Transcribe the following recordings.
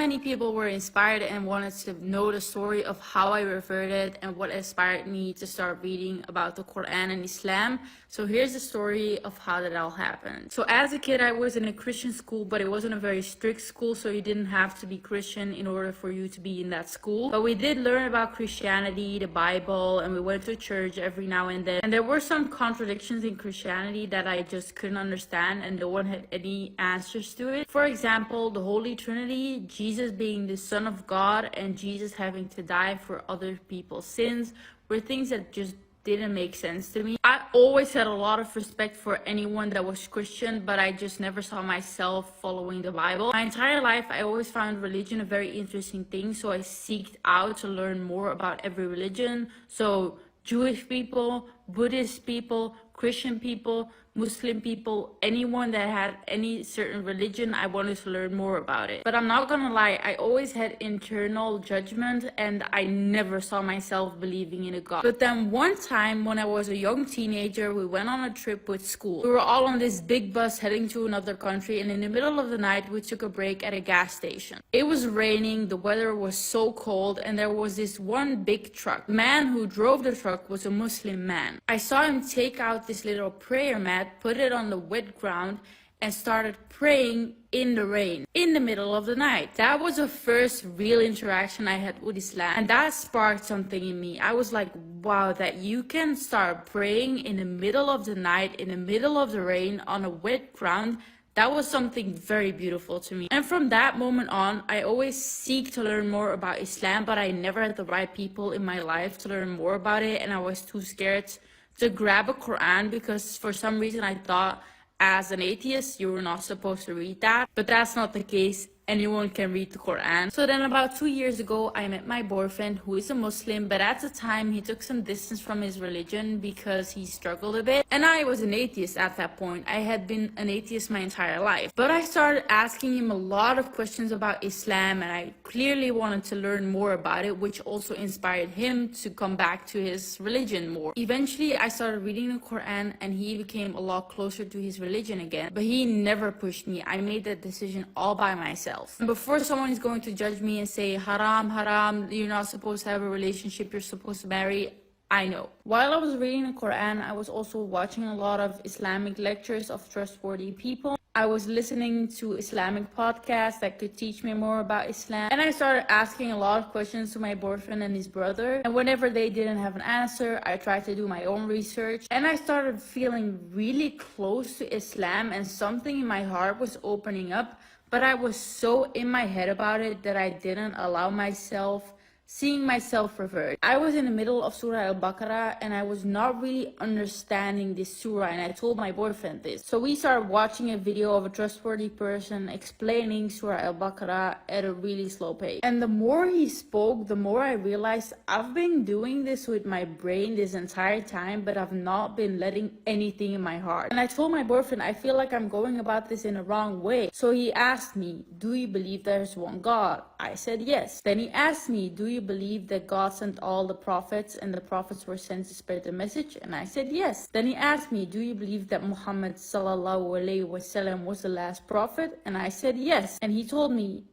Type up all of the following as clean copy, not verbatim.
many people were inspired and wanted to know the story of how I reverted and what inspired me to start reading about the Quran and Islam. So here's the story of how that all happened. So as a kid, I was in a Christian school, but it wasn't a very strict school, so you didn't have to be Christian in order for you to be in that school. But we did learn about Christianity, the Bible, and we went to church every now and then. And there were some contradictions in Christianity that I just couldn't understand, and no one had any answers to it. For example, the Holy Trinity, Jesus being the Son of God, and Jesus having to die for other people's sins were things that just didn't make sense to me. I always had a lot of respect for anyone that was Christian, but I just never saw myself following the Bible. My entire life, I always found religion a very interesting thing, so I seeked out to learn more about every religion. So Jewish people, Buddhist people, Christian people, Muslim people, anyone that had any certain religion, I wanted to learn more about it. But I'm not gonna lie, I always had internal judgment and I never saw myself believing in a God. But then one time when I was a young teenager, we went on a trip with school. We were all on this big bus heading to another country, and in the middle of the night, we took a break at a gas station. It was raining, the weather was so cold, and there was this one big truck. The man who drove the truck was a Muslim man. I saw him take out this little prayer mat, put it on the wet ground, and started praying in the rain in the middle of the night. That was the first real interaction I had with Islam, and that sparked something in me. I was like, wow, that you can start praying in the middle of the night, in the middle of the rain, on a wet ground. That was something very beautiful to me. And from that moment on, I always seek to learn more about Islam, but I never had the right people in my life to learn more about it, and I was too scared to grab a Quran because for some reason I thought as an atheist you were not supposed to read that, but that's not the case. Anyone can read the Quran. So then about 2 years ago, I met my boyfriend who is a Muslim, but at the time he took some distance from his religion because he struggled a bit. And I was an atheist at that point. I had been an atheist my entire life. But I started asking him a lot of questions about Islam, and I clearly wanted to learn more about it, which also inspired him to come back to his religion more. Eventually, I started reading the Quran and he became a lot closer to his religion again. But he never pushed me. I made that decision all by myself. And before someone is going to judge me and say, haram, haram, you're not supposed to have a relationship, you're supposed to marry, I know. While I was reading the Quran, I was also watching a lot of Islamic lectures of trustworthy people. I was listening to Islamic podcasts that could teach me more about Islam. And I started asking a lot of questions to my boyfriend and his brother. And whenever they didn't have an answer, I tried to do my own research. And I started feeling really close to Islam, and something in my heart was opening up. But I was so in my head about it that I didn't allow myself seeing myself revert. I was in the middle of Surah Al-Baqarah and I was not really understanding this surah, and I told my boyfriend this. So we started watching a video of a trustworthy person explaining Surah Al-Baqarah at a really slow pace. And the more he spoke, the more I realized I've been doing this with my brain this entire time, but I've not been letting anything in my heart. And I told my boyfriend, I feel like I'm going about this in a wrong way. So he asked me, do you believe there's one God? I said yes. Then he asked me, do you believe that God sent all the prophets and the prophets were sent to spread the message? And I said yes. Then he asked me, do you believe that Muhammad sallallahu alaihi wasallam was the last prophet? And I said yes. And he told me,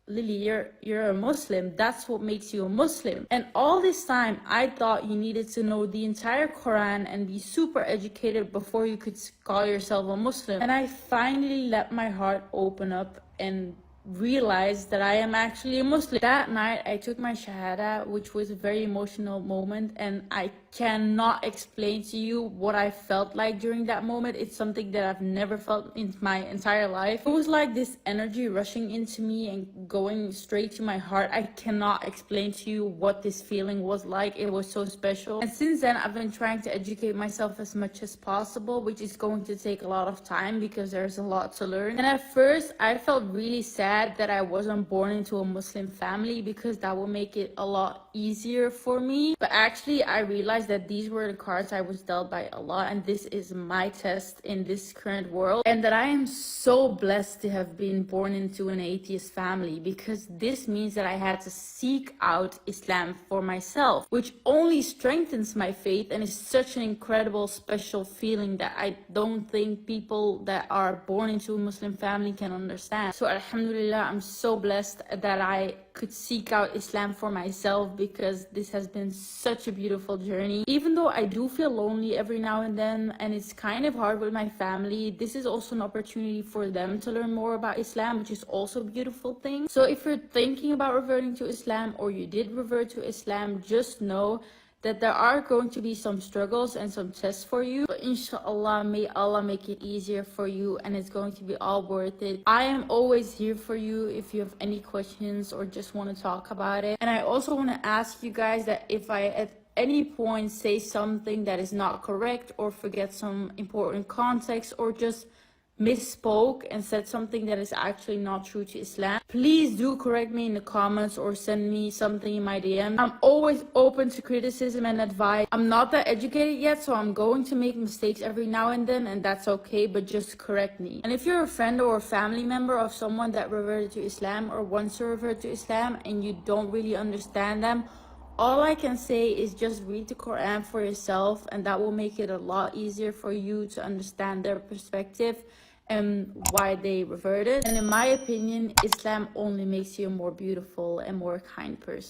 Lily, you're a Muslim. That's what makes you a Muslim. And all this time, I thought you needed to know the entire Quran and be super educated before you could call yourself a Muslim. And I finally let my heart open up and realized that I am actually a Muslim. That night I took my Shahada, which was a very emotional moment, and I cannot explain to you what I felt like during that moment. It's something that I've never felt in my entire life. It was like this energy rushing into me and going straight to my heart. I cannot explain to you what this feeling was like. It was so special. And since then I've been trying to educate myself as much as possible, which is going to take a lot of time because there's a lot to learn. And at first I felt really sad that I wasn't born into a Muslim family because that would make it a lot easier for me. But actually I realized realized that these were the cards I was dealt by Allah, and this is my test in this current world, and that I am so blessed to have been born into an atheist family, because this means that I had to seek out Islam for myself, which only strengthens my faith and is such an incredible, special feeling that I don't think people that are born into a Muslim family can understand. So alhamdulillah, I'm so blessed that I could seek out Islam for myself, because this has been such a beautiful journey. Even though I do feel lonely every now and then, and it's kind of hard with my family, this is also an opportunity for them to learn more about Islam, which is also a beautiful thing. So if you're thinking about reverting to Islam, or you did revert to Islam, just know that there are going to be some struggles and some tests for you, but inshallah, may Allah make it easier for you, and it's going to be all worth it. I am always here for you if you have any questions or just want to talk about it. And I also want to ask you guys that if I at any point say something that is not correct, or forget some important context, or just misspoke and said something that is actually not true to Islam, please do correct me in the comments or send me something in my DM. I'm always open to criticism and advice. I'm not that educated yet, so I'm going to make mistakes every now and then, and that's okay, but just correct me. And if you're a friend or a family member of someone that reverted to Islam or wants to revert to Islam and you don't really understand them, all I can say is just read the Quran for yourself, and that will make it a lot easier for you to understand their perspective and why they reverted. And in my opinion, Islam only makes you a more beautiful and more kind person.